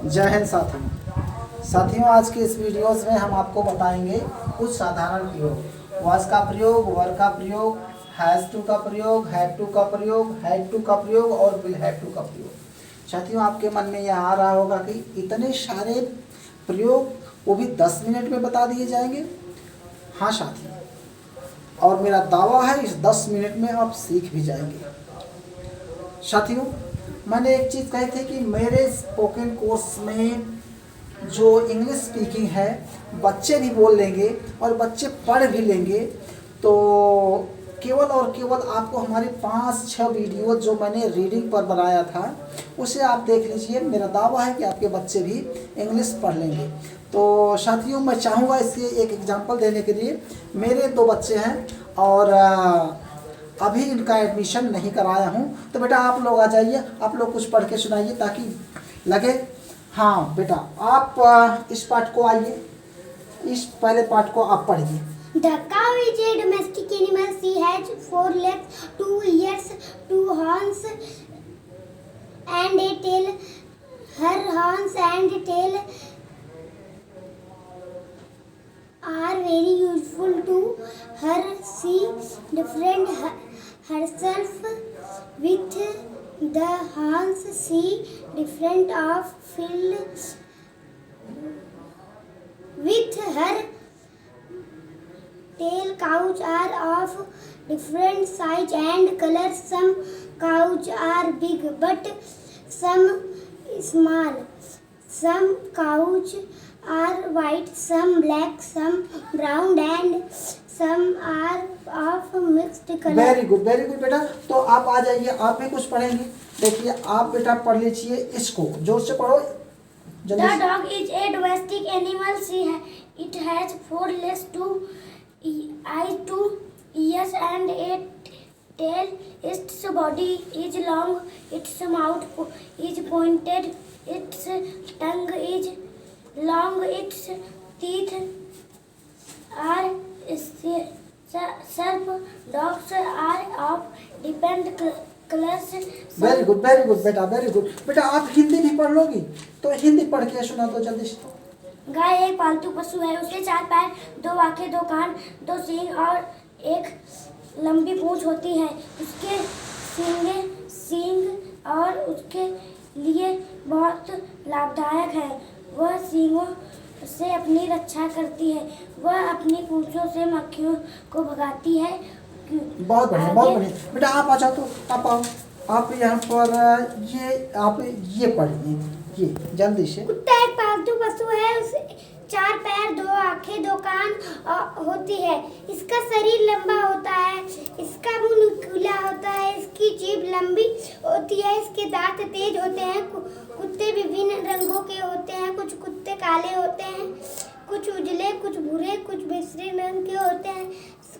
जय हिंद साथियों, आज के इस वीडियोस में हम आपको बताएंगे कुछ साधारण प्रयोग। वॉज का प्रयोग, वर का प्रयोग, हैज़ टू का प्रयोग, हैव टू का प्रयोग, हैड टू का प्रयोग और विल हैव टू का प्रयोग। साथियों, आपके मन में यह आ रहा होगा कि इतने सारे प्रयोग वो भी 10 मिनट में बता दिए जाएंगे। हाँ साथियों, और मेरा दावा है इस 10 मिनट में आप सीख भी जाएंगे। साथियों, मैंने एक चीज़ कही थी कि मेरे स्पोकन कोर्स में जो इंग्लिश स्पीकिंग है बच्चे भी बोल लेंगे और बच्चे पढ़ भी लेंगे। तो केवल और केवल आपको हमारे 5-6 वीडियो जो मैंने रीडिंग पर बनाया था उसे आप देख लीजिए। मेरा दावा है कि आपके बच्चे भी इंग्लिश पढ़ लेंगे। तो साथियों, मैं चाहूँगा इसके एक एग्जांपल देने के लिए। मेरे 2 बच्चे हैं और अभी इनका एडमिशन नहीं कराया हूँ। तो बेटा आप लोग आ जाइए, आप लोग कुछ पढ़ के सुनाइए ताकि लगे। हाँ बेटा, आप इस पाठ को आइए, इस पहले पाठ को आप पढ़िए। The cow is a domestic animal. She has 4 legs, 2 ears, 2 horns, and a tail. Her horns and tail are very useful to her. She defends herself with the horns. She defends of field with her tail. Cows are of different size and colors. Some cows are big but some small. Some cows are white, some black, some brown, and some are of mixed color. Very good बेटा। तो आप आ जाइए, आप भी कुछ पढ़ेंगे। देखिए, आप बेटा पढ़ लीजिए, इसको जोर से पढ़ो। The dog is a domestic animal. It has 4 legs, 2 eyes, 2 ears, and a tail. Its body is long. Its mouth is pointed. Its tongue is long. Its teeth are sharp. Dogs are of different colors. Very good बेटा, very good बेटा। आप हिंदी भी पढ़ लोगी तो हिंदी पढ़ के सुना दो जल्दी से। गाय एक पालतू पशु है। उसके 4 पैर, 2 आंखें, 2 कान, 2 सींग और एक लंबी पूंछ होती है। उसके सींग और उसके लिए बहुत लाभदायक है। वह सींगों से अपनी रक्षा करती है। वह अपनी पूंछों से मक्खियों को भगाती है। बहुत बढ़िया बेटा। आप आ जाओ, तो आप आओ। आप यहाँ पर आप ये पढ़िए, ये जल्दी से। कुत्ता एक पालतू पशु है। उसे 4 पैर, 2 आंखें, 2 कान होती है। इसका शरीर लंबा होता है। इसका मुंह नुकीला होता है। इसकी जीभ लंबी होती है। इसके दांत तेज होते हैं। कुत्ते विभिन्न रंगों के होते हैं। कुछ कुत्ते काले होते हैं, कुछ उजले, कुछ भूरे, कुछ मिश्री रंग के होते हैं।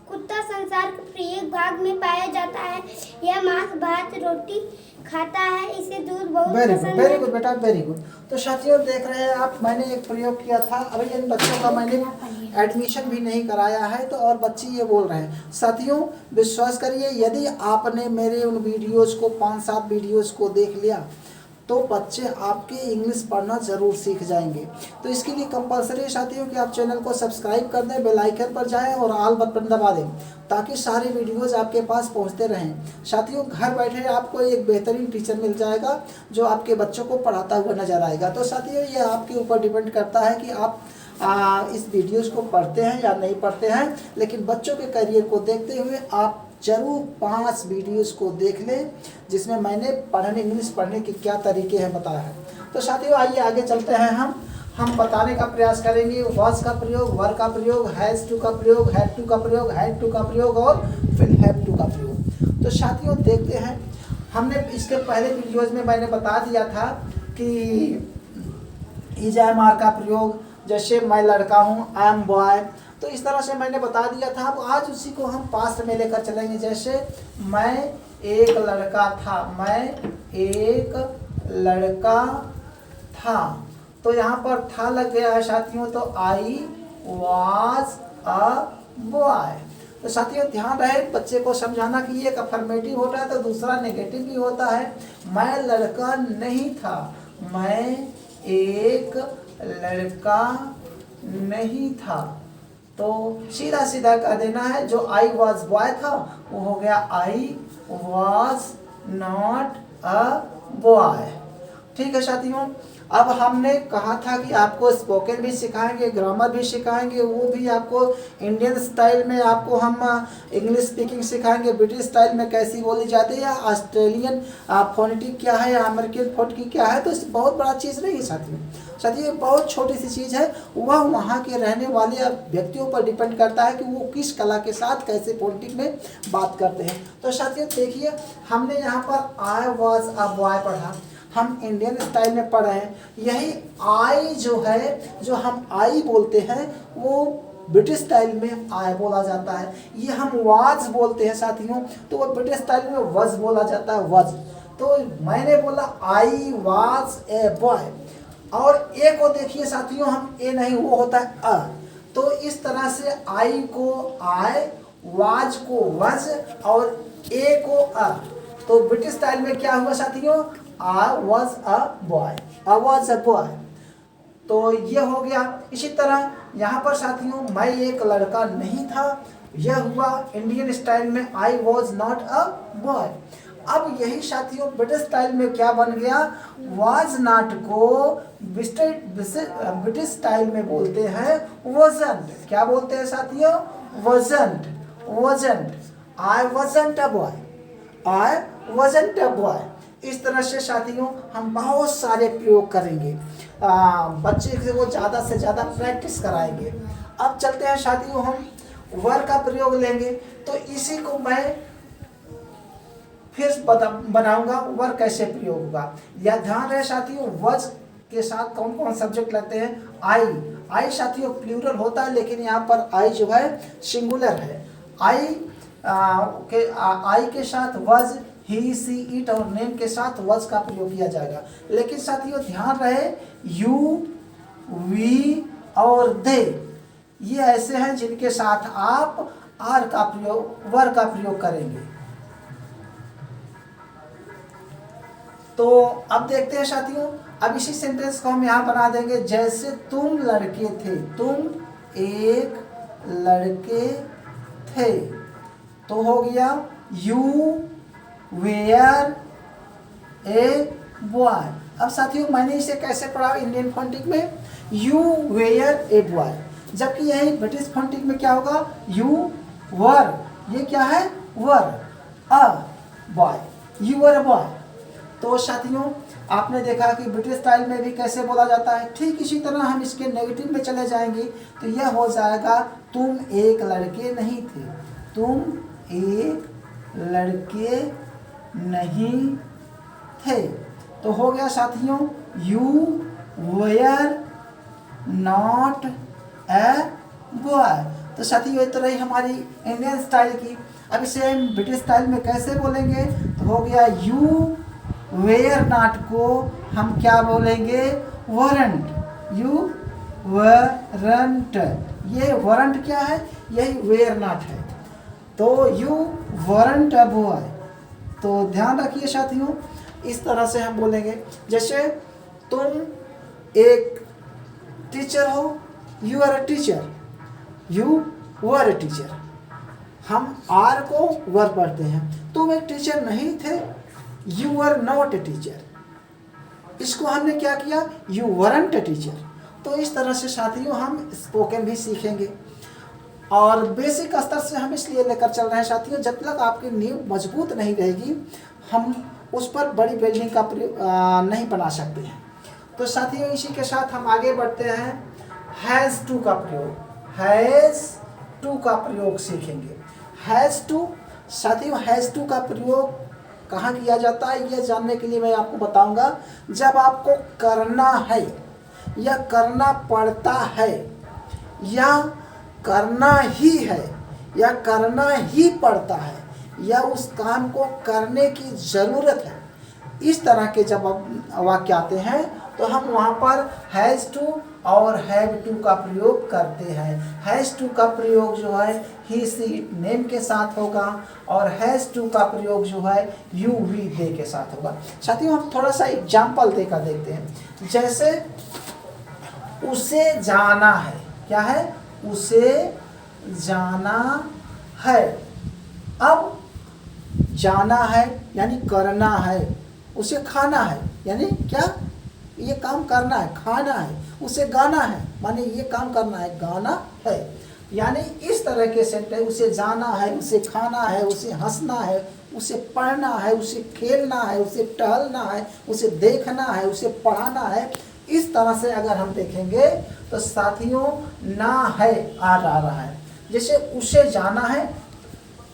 कुत्ता संसार के प्रत्येक भाग में पाया जाता है। यह मांस, भात, रोटी खाता है। इसे दूध बहुत पसंद है। वेरी गुड बेटा, वेरी गुड। तो साथियों, देख रहे हैं आप, मैंने एक प्रयोग किया था। अभी इन बच्चों का मैंने एडमिशन भी नहीं कराया है, तो और बच्चे ये बोल रहे हैं। साथियों, विश्वास करिए, यदि आपने मेरे उन वीडियोज़ को 5-7 वीडियोज़ को देख लिया तो बच्चे आपके इंग्लिश पढ़ना ज़रूर सीख जाएंगे। तो इसके लिए कंपलसरी साथियों कि आप चैनल को सब्सक्राइब कर दें, बेल आइकन पर जाएं और ऑल बटन दबा दें ताकि सारे वीडियोज़ आपके पास पहुंचते रहें। साथियों, घर बैठे आपको एक बेहतरीन टीचर मिल जाएगा जो आपके बच्चों को पढ़ाता हुआ नजर आएगा। तो साथियों, ये आपके ऊपर डिपेंड करता है कि आप इस वीडियोज़ को पढ़ते हैं या नहीं पढ़ते हैं। लेकिन बच्चों के करियर को देखते हुए आप जरूर 5 वीडियोस को देख लें जिसमें मैंने इंग्लिश पढ़ने के क्या तरीके हैं बताया है। तो साथियों, आइए आगे चलते हैं। हम बताने का प्रयास करेंगे वॉज का प्रयोग, वर का प्रयोग, हैज़ टू का प्रयोग, हैड टू का प्रयोग, हैड टू का प्रयोग और विल हैव टू का प्रयोग। तो साथियों, देखते हैं। हमने इसके पहले वीडियोज में मैंने बता दिया था कि इज एम आर का प्रयोग, जैसे मैं लड़का हूँ, आई एम बॉय। तो इस तरह से मैंने बता दिया था। अब आज उसी को हम पास्ट में लेकर चलेंगे। जैसे मैं एक लड़का था, मैं एक लड़का था। तो यहाँ पर था लग गया है साथियों, तो आई वॉज अ बॉय। तो साथियों, ध्यान रहे बच्चे को समझाना कि एक अफर्मेटिव होता है तो दूसरा नेगेटिव भी होता है। मैं लड़का नहीं था, मैं एक लड़का नहीं था। तो सीधा सीधा कह देना है, जो आई वॉज बॉय था वो हो गया I was not a boy. ठीक है साथियों, अब हमने कहा था कि आपको स्पोकन भी सिखाएंगे, ग्रामर भी सिखाएंगे, वो भी आपको इंडियन स्टाइल में आपको हम इंग्लिश स्पीकिंग सिखाएंगे, ब्रिटिश स्टाइल में कैसी बोली जाती है, या ऑस्ट्रेलियन फोनेटिक क्या है, या अमेरिकन फोनेटिक क्या है। तो इस बहुत बड़ा चीज़ नहीं है साथियों। साथियों बहुत छोटी सी चीज़ है, वह वहाँ के रहने वाले व्यक्तियों पर डिपेंड करता है कि वो किस कला के साथ कैसे फोनेटिक में बात करते हैं। तो साथियों देखिए, हमने यहाँ पर आई वॉज अ बॉय पढ़ा, हम इंडियन स्टाइल में पढ़ रहे हैं। यही आई जो है, जो हम आई बोलते हैं, वो ब्रिटिश स्टाइल में आई बोला जाता है। ये हम वाज बोलते हैं साथियों, तो वो ब्रिटिश स्टाइल में वज बोला जाता है, वज। तो मैंने बोला आई वाज ए बॉय, और ए को देखिए साथियों, हम ए नहीं, वो होता है अ। तो इस तरह से आई को आई, वाज को वज, और ए को अ। तो ब्रिटिश स्टाइल में क्या हुआ साथियों, I was a boy, I was a boy। तो ये हो गया। इसी तरह यहाँ पर साथियों, मैं एक लड़का नहीं था, यह हुआ इंडियन स्टाइल में I was not a boy। अब यही साथियों ब्रिटिश स्टाइल में क्या बन गया, was not को ब्रिटिश स्टाइल में बोलते हैं wasn't। क्या बोलते हैं साथियों, wasn't, wasn't, I wasn't a boy, I wasn't a boy। इस तरह से साथियों हम बहुत सारे प्रयोग करेंगे, बच्चे से वो ज़्यादा से ज़्यादा प्रैक्टिस कराएंगे। अब चलते हैं साथियों, हम वर का प्रयोग लेंगे। तो इसी को मैं फिर बनाऊंगा, वर कैसे प्रयोग होगा। या ध्यान रहे साथियों, वज के साथ कौन कौन सब्जेक्ट लगते हैं, आई। आई साथियों प्लूरल होता है, लेकिन यहाँ पर आई जो है सिंगुलर है। आई के साथ वज, ही, सी, इट और नेम के साथ वज का प्रयोग किया जाएगा। लेकिन साथियों ध्यान रहे, यू, वी और दे, ये ऐसे हैं जिनके साथ आप आर का प्रयोग, वर का प्रयोग करेंगे। तो अब देखते हैं साथियों, अब इसी सेंटेंस को हम यहाँ बना देंगे, जैसे तुम लड़के थे, तुम एक लड़के थे। तो हो गया यू वेयर ए बॉय। अब साथियों मैंने इसे कैसे पढ़ा इंडियन फोनेटिक में, यू वेयर ए बॉय, जबकि यही ब्रिटिश फोनेटिक में क्या होगा, यू वर, ये क्या है were a boy, you were a boy. तो साथियों आपने देखा कि ब्रिटिश स्टाइल में भी कैसे बोला जाता है। ठीक इसी तरह हम इसके नेगेटिव में चले जाएंगे, तो यह हो जाएगा, तुम एक लड़के नहीं थे, तुम एक लड़के नहीं थे। तो हो गया साथियों, you were not a boy. तो साथियों इस तरह ही हमारी इंडियन स्टाइल की। अब इसे हम ब्रिटिश स्टाइल में कैसे बोलेंगे, तो हो गया यू वेयर नॉट को हम क्या बोलेंगे, वरंट, यू वरंट। ये वरंट क्या है, यही वेयर नॉट है। तो यू वरंट अ बॉय। तो ध्यान रखिए साथियों, इस तरह से हम बोलेंगे। जैसे तुम एक टीचर हो, you are a teacher, you were a teacher. हम आर को वर पढ़ते हैं। तुम एक टीचर नहीं थे, you are not a teacher. इसको हमने क्या किया, यू वरंट ए टीचर। तो इस तरह से साथियों हम स्पोकन भी सीखेंगे, और बेसिक स्तर से हम इसलिए लेकर चल रहे हैं साथियों, जब तक आपकी नींव मजबूत नहीं रहेगी हम उस पर बड़ी बिल्डिंग का नहीं बना सकते हैं। तो साथियों इसी के साथ हम आगे बढ़ते हैं, हैज़ टू का प्रयोग, हैज़ टू का प्रयोग सीखेंगे। हैज़ टू साथियों, हैज़ टू का प्रयोग कहाँ किया जाता है, यह जानने के लिए मैं आपको बताऊंगा। जब आपको करना है या करना पड़ता है या करना ही है या करना ही पड़ता है या उस काम को करने की ज़रूरत है, इस तरह के जब वाक्य आते हैं तो हम वहाँ पर हैज़ टू और हैव टू का प्रयोग करते हैं। हैज़ टू का प्रयोग जो है ही सी इट नेम के साथ होगा और हैज़ टू का प्रयोग जो है यू वी दे के साथ होगा। साथियों हम थोड़ा सा एग्जाम्पल देकर देखते हैं। जैसे उसे जाना है, क्या है? उसे जाना है। अब जाना है यानी करना है, उसे खाना है यानी क्या? ये काम करना है, खाना है। उसे गाना है माने ये काम करना है, गाना है। यानी इस तरह के सेंटेंस, उसे जाना है, उसे खाना है, उसे हंसना है, उसे पढ़ना है, उसे खेलना है, उसे टहलना है, उसे देखना है, उसे पढ़ाना है। इस तरह से अगर हम देखेंगे तो साथियों ना है आ रहा है। जैसे उसे जाना है,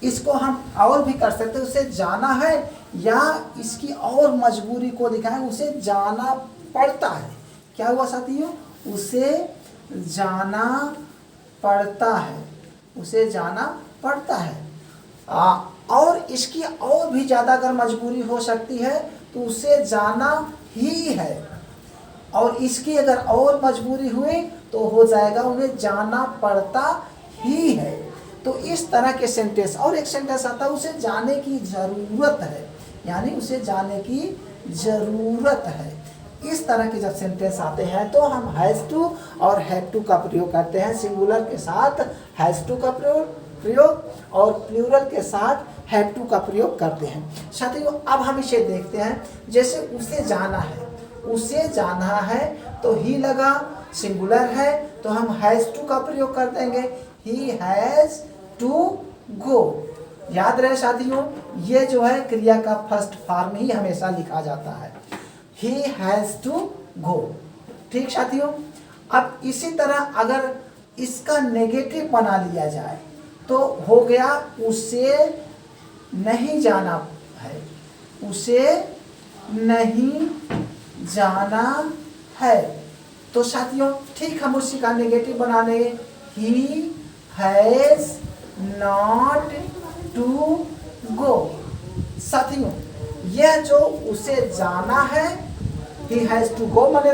इसको हम और भी कर सकते हैं, उसे जाना है, या इसकी और मजबूरी को दिखाएं, उसे जाना पड़ता है। क्या हुआ साथियों? उसे जाना पड़ता है, उसे जाना पड़ता है। और इसकी और भी ज़्यादा अगर मजबूरी हो सकती है तो उसे जाना ही है, और इसकी अगर और मजबूरी हुई तो हो जाएगा उन्हें जाना पड़ता ही है। तो इस तरह के सेंटेंस। और एक सेंटेंस आता है उसे जाने की ज़रूरत है, यानी उसे जाने की ज़रूरत है। इस तरह के जब सेंटेंस आते हैं तो हम हैज़ टू और हैव टू का प्रयोग करते हैं। सिंगुलर के साथ हैज़ टू का प्रयोग और प्लूरल के साथ हैव टू का प्रयोग करते हैं। साथियों अब हम इसे देखते हैं। जैसे उसे जाना है, उसे जाना है तो ही लगा, सिंगुलर है तो हम हैज़ टू का प्रयोग कर देंगे, ही हैज़ टू गो। याद रहे साथियों, ये जो है क्रिया का फर्स्ट फॉर्म ही हमेशा लिखा जाता है, ही हैज़ टू गो। ठीक साथियों, अब इसी तरह अगर इसका नेगेटिव बना लिया जाए तो हो गया उसे नहीं जाना है, उसे नहीं जाना है। तो साथियों ठीक हम उसी का नेगेटिव बना लेंगे, he has not to go. साथियों यह जो उसे जाना है, ही हैज़ टू गो मैंने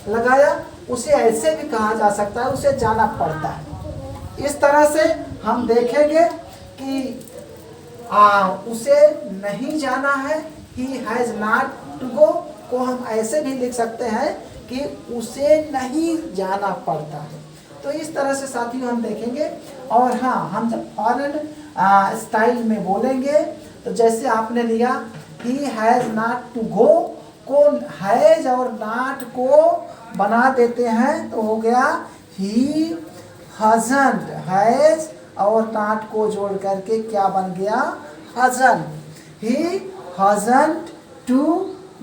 लगाया, उसे ऐसे भी कहा जा सकता है उसे जाना पड़ता है। इस तरह से हम देखेंगे कि उसे नहीं जाना है, he has not to go को हम ऐसे भी लिख सकते हैं कि उसे नहीं जाना पड़ता है। तो इस तरह से साथियों हम देखेंगे। और हाँ, हम जब फॉरेन स्टाइल में बोलेंगे तो जैसे आपने लिया he has not to go को हैज़ और नॉट को बना देते हैं तो हो गया ही हज़न्ट। हैज़ और नॉट को जोड़ करके क्या बन गया? हज़न्ट। ही हज़न्ट टू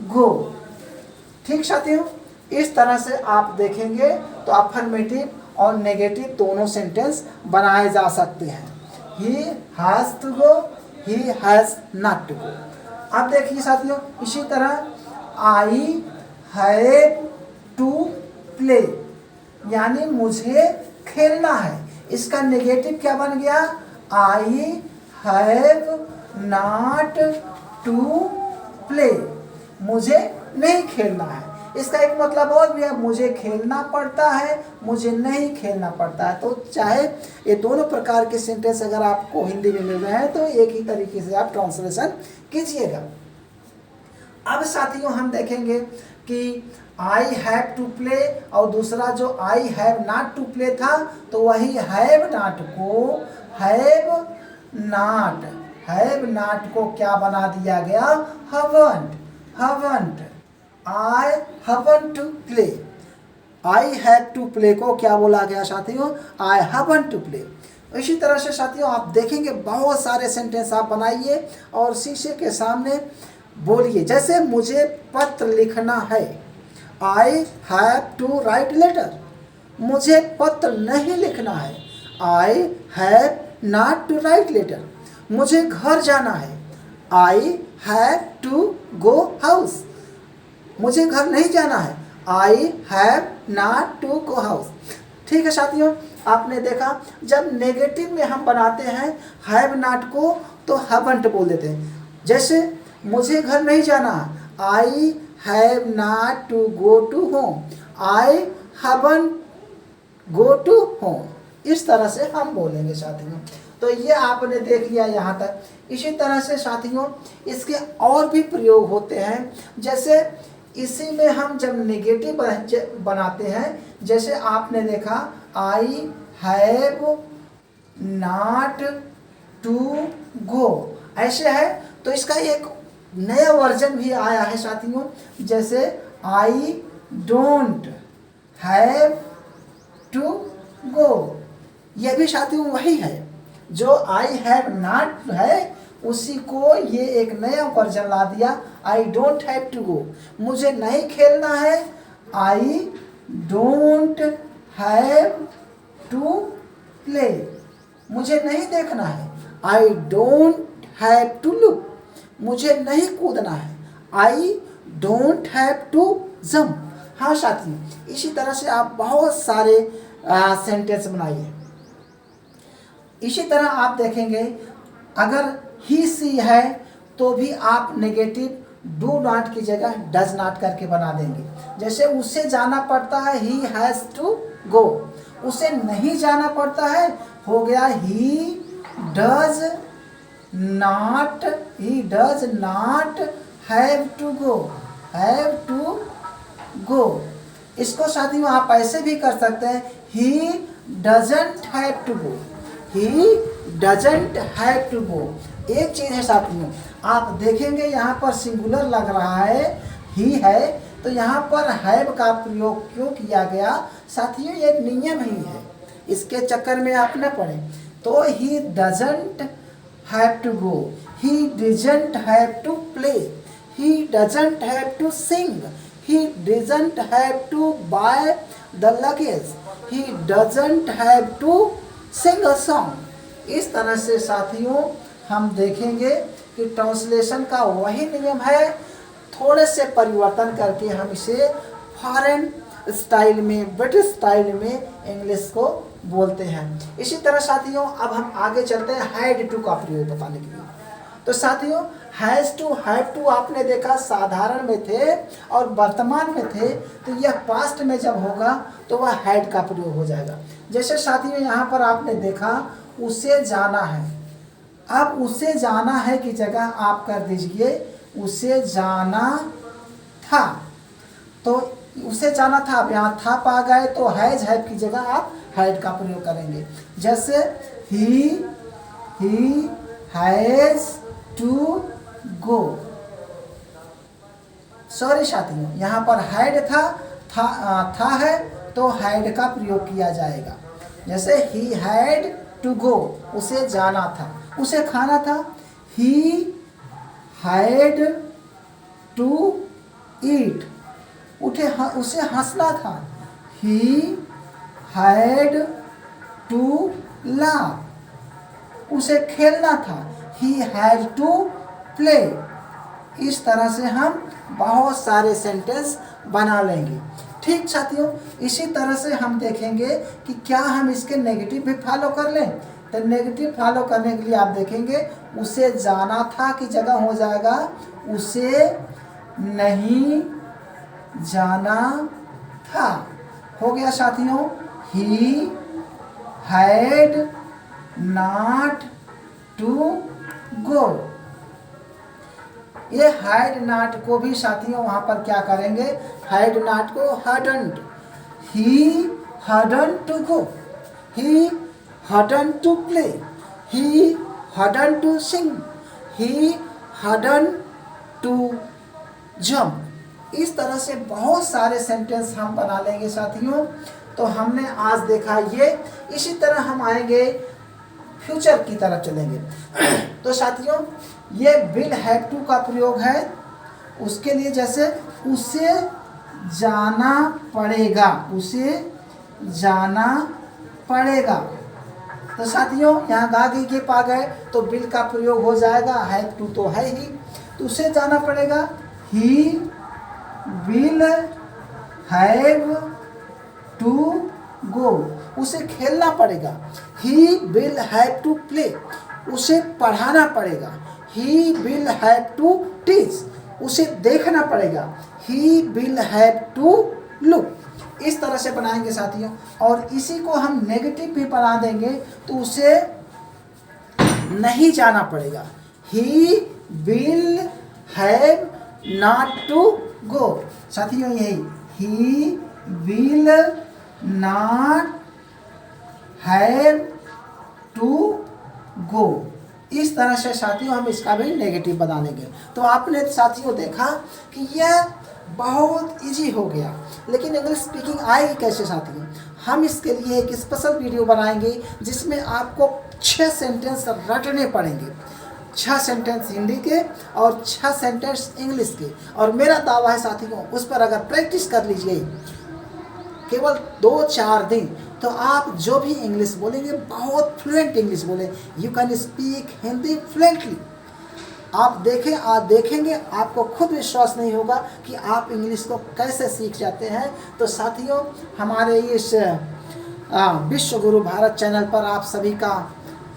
गो। ठीक साथियों, इस तरह से आप देखेंगे तो अफर्मेटिव और नेगेटिव दोनों सेंटेंस बनाए जा सकते हैं। He has to go, he has not to go. अब देखिए साथियों इसी तरह आई हैव टू प्ले, यानी मुझे खेलना है। इसका नेगेटिव क्या बन गया? I have not to play, मुझे नहीं खेलना है। इसका एक मतलब और भी है, मुझे खेलना पड़ता है, मुझे नहीं खेलना पड़ता है। तो चाहे ये दोनों प्रकार के सेंटेंस अगर आपको हिंदी में मिल रहे हैं तो एक ही तरीके से आप ट्रांसलेशन कीजिएगा। अब साथियों हम देखेंगे कि आई हैव टू प्ले और दूसरा जो I have not to play था तो वही हैव नॉट को हैव नॉट को क्या बना दिया गया? Haven't. I haven't to play, I have to play को क्या बोला गया साथियों? I haven't to play. इसी तरह से साथियों आप देखेंगे बहुत सारे सेंटेंस आप बनाइए और शीशे के सामने बोलिए। जैसे मुझे पत्र लिखना है, I have to write letter. मुझे पत्र नहीं लिखना है, I have not to write letter. मुझे घर जाना है, I have to go house. मुझे घर नहीं जाना है, I have not to go house. ठीक है साथियों, आपने देखा जब नेगेटिव में हम बनाते हैं हैव नॉट को तो हैवंट बोल देते हैं। जैसे मुझे घर नहीं जाना, आई have not to go to home, I haven't go to home। इस तरह से हम बोलेंगे साथियों। तो ये आपने देख लिया यहाँ तक। इसी तरह से साथियों इसके और भी प्रयोग होते हैं। जैसे इसी में हम जब नेगेटिव बनाते हैं, जैसे आपने देखा I have not to go, ऐसे है। तो इसका एक नया वर्जन भी आया है साथियों, जैसे I don't have to go. यह भी साथियों वही है जो आई हैव नॉट है, उसी को ये एक नया वर्जन ला दिया, I don't have to go. मुझे नहीं खेलना है, I don't have to play. मुझे नहीं देखना है, I don't have to look. मुझे नहीं कूदना है, I don't have to jump. हाँ साथियों, इसी तरह से आप बहुत सारे सेंटेंस बनाइए। इसी तरह आप देखेंगे अगर ही सी है तो भी आप नेगेटिव डू नॉट की जगह डज नॉट करके बना देंगे। जैसे उसे जाना पड़ता है, ही हैज़ टू गो। उसे नहीं जाना पड़ता है, हो गया he does not have to go, have to go. इसको साथियों आप ऐसे भी कर सकते हैं, he doesn't have to go, he doesn't have to go. एक चीज़ है साथियों, आप देखेंगे यहाँ पर सिंगुलर लग रहा है, ही है, तो यहाँ पर हैव का प्रयोग क्यों किया गया साथियों, ये नियम ही है, इसके चक्कर में आप न पड़े। तो he doesn't have to go, he doesn't have to play, he doesn't have to sing, he doesn't have to buy the luggage, he doesn't have to sing a song. इस तरह से साथियों हम देखेंगे कि ट्रांसलेशन का वही नियम है, थोड़े से परिवर्तन करके हम इसे फॉरेन स्टाइल में, ब्रिटिश स्टाइल में इंग्लिश को बोलते हैं। इसी तरह साथियों अब हम आगे चलते हैं हैड टू का प्रयोग बताने के लिए। तो साथियों हैज़ टू, हैव टू आपने देखा साधारण में थे और वर्तमान में थे, तो यह पास्ट में जब होगा तो वह हैड का प्रयोग हो जाएगा। जैसे साथियों यहाँ पर आपने देखा उसे जाना है, अब उसे जाना है की जगह आप कर दीजिए उसे जाना था। तो उसे जाना था, अब यहाँ था पा गए तो हैज हैव की जगह आप हैड का प्रयोग करेंगे। जैसे he has to go. Sorry साथियों, यहाँ पर हैड था है तो हैड का प्रयोग किया जाएगा। जैसे ही हैड टू गो, उसे जाना था, उसे खाना था, ही हैड टू ईट, उसे हंसना था, ही हैड टू लाफ, उसे खेलना था, ही हैड टू प्ले। इस तरह से हम बहुत सारे सेंटेंस बना लेंगे। ठीक साथियों, इसी तरह से हम देखेंगे कि क्या हम इसके नेगेटिव भी फॉलो कर लें। तो नेगेटिव फॉलो करने के लिए आप देखेंगे उसे जाना था की जगह हो जाएगा उसे नहीं जाना था। हो गया साथियों, he had not to go. ये हैड नॉट को भी साथियों वहाँ पर क्या करेंगे, हैड नॉट को hadn't, he hadn't to go, he hadn't to play, he hadn't to sing, he hadn't to jump. इस तरह से बहुत सारे सेंटेंस हम बना लेंगे साथियों। तो हमने आज देखा ये। इसी तरह हम आएंगे फ्यूचर की तरफ चलेंगे। तो साथियों ये विल हैव टू का प्रयोग है, उसके लिए जैसे उसे जाना पड़ेगा, उसे जाना पड़ेगा। तो साथियों यहाँ गागे के पा गए तो विल का प्रयोग हो जाएगा, हैव टू तो है ही, तो उसे जाना पड़ेगा, he will have to go, उसे खेलना पड़ेगा, he will have to play, उसे पढ़ाना पड़ेगा, he will have to teach, उसे देखना पड़ेगा। He will have to look, इस तरह से बनाएंगे साथियों। और इसी को हम नेगेटिव भी बना देंगे तो उसे नहीं जाना पड़ेगा। He will have not to go, साथियों यही, he will not have to go, इस तरह से साथियों हम इसका भी नेगेटिव बना लेंगे। तो आपने साथियों देखा कि यह बहुत इजी हो गया। लेकिन इंग्लिश स्पीकिंग आएगी कैसे साथियों? हम इसके लिए एक स्पेशल वीडियो बनाएंगे जिसमें आपको 6 सेंटेंस रटने पड़ेंगे, 6 सेंटेंस हिंदी के और 6 सेंटेंस इंग्लिश के। और मेरा दावा है साथियों, उस पर अगर प्रैक्टिस कर लीजिए केवल 2-4 दिन, तो आप जो भी इंग्लिश बोलेंगे बहुत फ्लुएंट इंग्लिश बोले। You can speak Hindi fluently. आप देखेंगे आपको खुद विश्वास नहीं होगा कि आप इंग्लिश को कैसे सीख जाते हैं। तो साथियों, हमारे इस विश्व गुरु भारत चैनल पर आप सभी का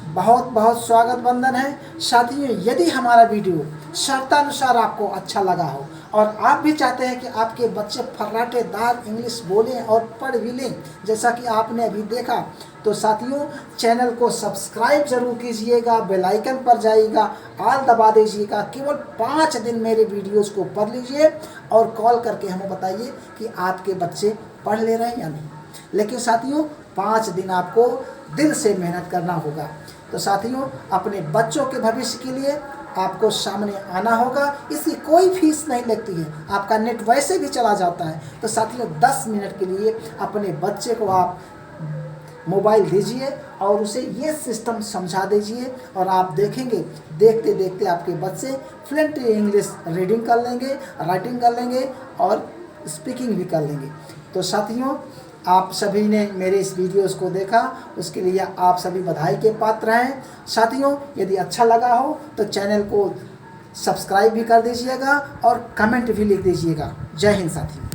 बहुत बहुत स्वागत वंदन है। साथियों, यदि हमारा वीडियो शर्तानुसार आपको अच्छा लगा हो और आप भी चाहते हैं कि आपके बच्चे फर्राटेदार इंग्लिश बोलें और पढ़ भी लें जैसा कि आपने अभी देखा, तो साथियों चैनल को सब्सक्राइब जरूर कीजिएगा, बेल आइकन पर जाइएगा, ऑल दबा दीजिएगा। केवल 5 दिन मेरे वीडियोस को पढ़ लीजिए और कॉल करके हमें बताइए कि आपके बच्चे पढ़ ले रहे हैं या नहीं। लेकिन साथियों 5 दिन आपको दिल से मेहनत करना होगा। तो साथियों, अपने बच्चों के भविष्य के लिए आपको सामने आना होगा। इसकी कोई फीस नहीं लगती है, आपका नेट वैसे भी चला जाता है। तो साथियों 10 मिनट के लिए अपने बच्चे को आप मोबाइल दीजिए और उसे ये सिस्टम समझा दीजिए और आप देखेंगे देखते देखते आपके बच्चे फ्लुएंट इंग्लिश रीडिंग कर लेंगे, राइटिंग कर लेंगे और स्पीकिंग भी कर लेंगे। तो साथियों, आप सभी ने मेरे इस वीडियोस को देखा, उसके लिए आप सभी बधाई के पात्र हैं। साथियों, यदि अच्छा लगा हो तो चैनल को सब्सक्राइब भी कर दीजिएगा और कमेंट भी लिख दीजिएगा। जय हिंद साथियों।